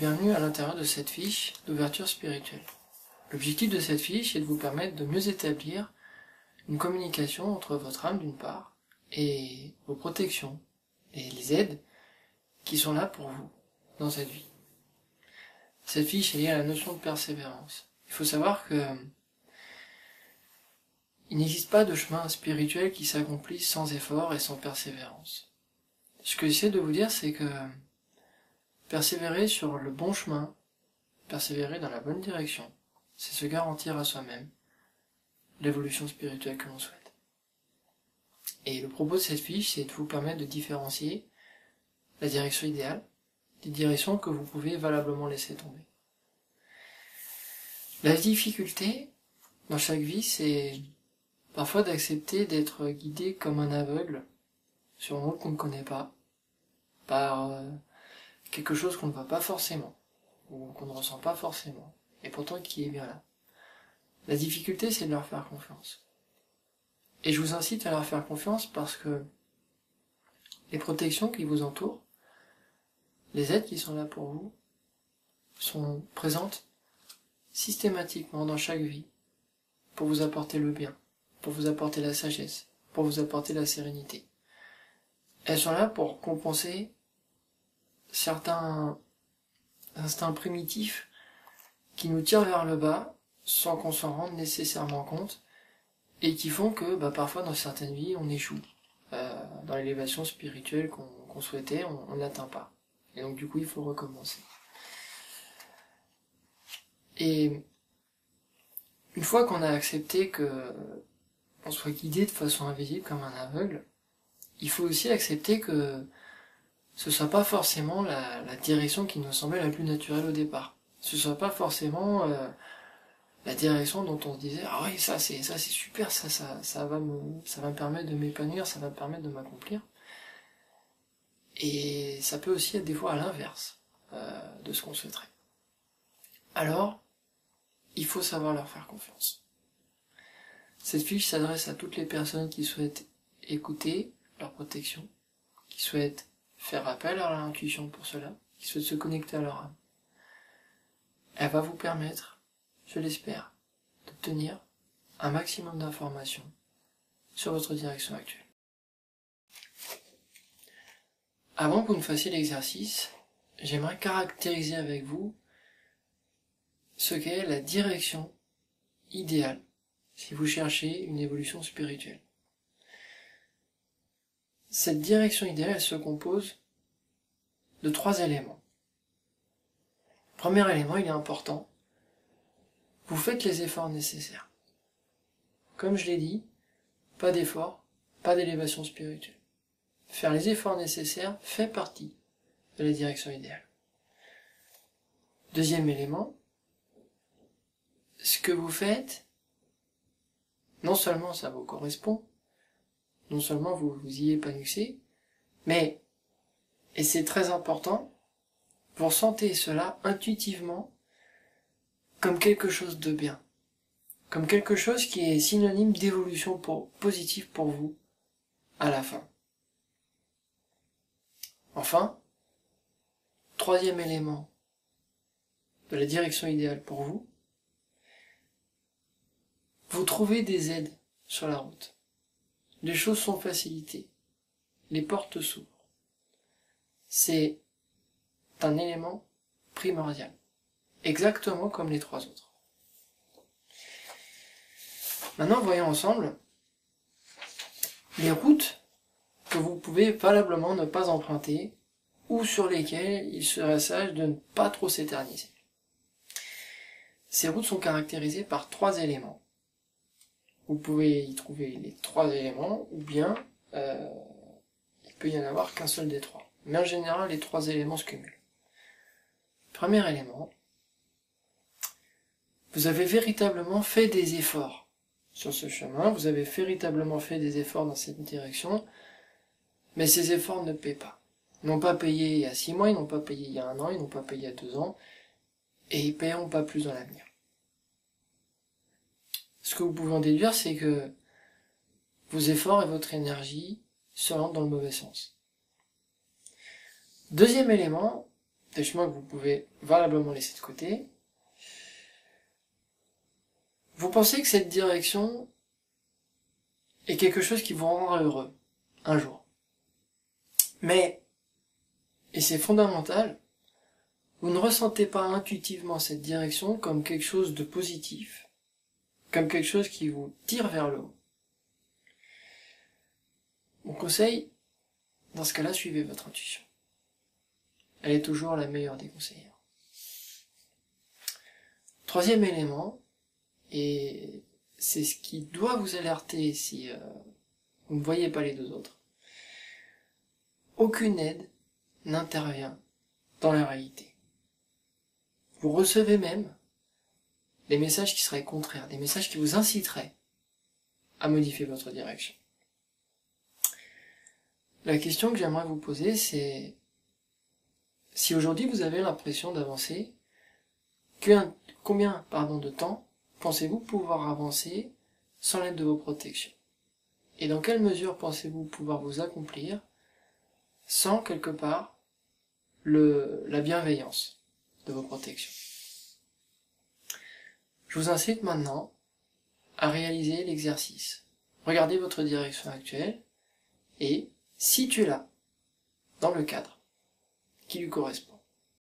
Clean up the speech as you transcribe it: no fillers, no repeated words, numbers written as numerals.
bienvenue à l'intérieur de cette fiche d'ouverture spirituelle. L'objectif de cette fiche est de vous permettre de mieux établir une communication entre votre âme d'une part et vos protections et les aides qui sont là pour vous dans cette vie. Cette fiche est liée à la notion de persévérance. Il faut savoir que il n'existe pas de chemin spirituel qui s'accomplisse sans effort et sans persévérance. Ce que j'essaie de vous dire, c'est que persévérer sur le bon chemin, persévérer dans la bonne direction, c'est se garantir à soi-même l'évolution spirituelle que l'on souhaite. Et le propos de cette fiche, c'est de vous permettre de différencier la direction idéale des directions que vous pouvez valablement laisser tomber. La difficulté dans chaque vie, c'est parfois d'accepter d'être guidé comme un aveugle sur un monde qu'on ne connaît pas, par quelque chose qu'on ne voit pas forcément, ou qu'on ne ressent pas forcément, et pourtant qui est bien là. La difficulté, c'est de leur faire confiance. Et je vous incite à leur faire confiance parce que les protections qui vous entourent, les aides qui sont là pour vous, sont présentes systématiquement dans chaque vie pour vous apporter le bien, pour vous apporter la sagesse, pour vous apporter la sérénité. Elles sont là pour compenser certains instincts primitifs qui nous tirent vers le bas sans qu'on s'en rende nécessairement compte et qui font que parfois dans certaines vies on échoue dans l'élévation spirituelle qu'on souhaitait, on n'atteint pas. Et donc du coup il faut recommencer. Et une fois qu'on a accepté que on soit guidé de façon invisible comme un aveugle, il faut aussi accepter que ce soit pas forcément la direction qui nous semblait la plus naturelle au départ. Ce soit pas forcément la direction dont on se disait ah oui ça c'est super, ça va me permettre de m'épanouir, ça va me permettre de m'accomplir. Et ça peut aussi être des fois à l'inverse de ce qu'on souhaiterait. Alors, il faut savoir leur faire confiance. Cette fiche s'adresse à toutes les personnes qui souhaitent écouter leur protection, qui souhaitent faire appel à leur intuition pour cela, qui souhaitent se connecter à leur âme. Elle va vous permettre, je l'espère, d'obtenir un maximum d'informations sur votre direction actuelle. Avant que vous ne fassiez l'exercice, j'aimerais caractériser avec vous ce qu'est la direction idéale si vous cherchez une évolution spirituelle. Cette direction idéale, elle se compose de 3 éléments. Le premier élément, il est important. Vous faites les efforts nécessaires. Comme je l'ai dit, pas d'effort, pas d'élévation spirituelle. Faire les efforts nécessaires fait partie de la direction idéale. Deuxième élément, ce que vous faites, non seulement ça vous correspond, non seulement vous y épanouissez, mais, et c'est très important, vous ressentez cela intuitivement comme quelque chose de bien, comme quelque chose qui est synonyme d'évolution positive pour vous à la fin. Enfin, troisième élément de la direction idéale pour vous, vous trouvez des aides sur la route. Les choses sont facilitées. Les portes s'ouvrent. C'est un élément primordial. Exactement comme les 3 autres. Maintenant, voyons ensemble les routes que vous pouvez valablement ne pas emprunter ou sur lesquelles il serait sage de ne pas trop s'éterniser. Ces routes sont caractérisées par 3 éléments. Vous pouvez y trouver les 3 éléments, ou bien il peut y en avoir qu'un seul des 3. Mais en général, les 3 éléments se cumulent. Premier élément, vous avez véritablement fait des efforts sur ce chemin, vous avez véritablement fait des efforts dans cette direction, mais ces efforts ne paient pas. Ils n'ont pas payé il y a 6 mois, ils n'ont pas payé il y a 1 an, ils n'ont pas payé il y a 2 ans, et ils ne paieront pas plus dans l'avenir. Ce que vous pouvez en déduire, c'est que vos efforts et votre énergie se rendent dans le mauvais sens. Deuxième élément, des chemins que vous pouvez valablement laisser de côté. Vous pensez que cette direction est quelque chose qui vous rendra heureux, un jour. Mais, et c'est fondamental, vous ne ressentez pas intuitivement cette direction comme quelque chose de positif, comme quelque chose qui vous tire vers le haut. Mon conseil, dans ce cas-là, suivez votre intuition. Elle est toujours la meilleure des conseillères. Troisième élément, et c'est ce qui doit vous alerter si vous ne voyez pas les deux autres. Aucune aide n'intervient dans la réalité. Vous recevez même des messages qui seraient contraires, des messages qui vous inciteraient à modifier votre direction. La question que j'aimerais vous poser, c'est si aujourd'hui vous avez l'impression d'avancer, combien de temps pensez-vous pouvoir avancer sans l'aide de vos protections? Et dans quelle mesure pensez-vous pouvoir vous accomplir sans, quelque part, la bienveillance de vos protections? Je vous incite maintenant à réaliser l'exercice. Regardez votre direction actuelle et situez-la dans le cadre qui lui correspond.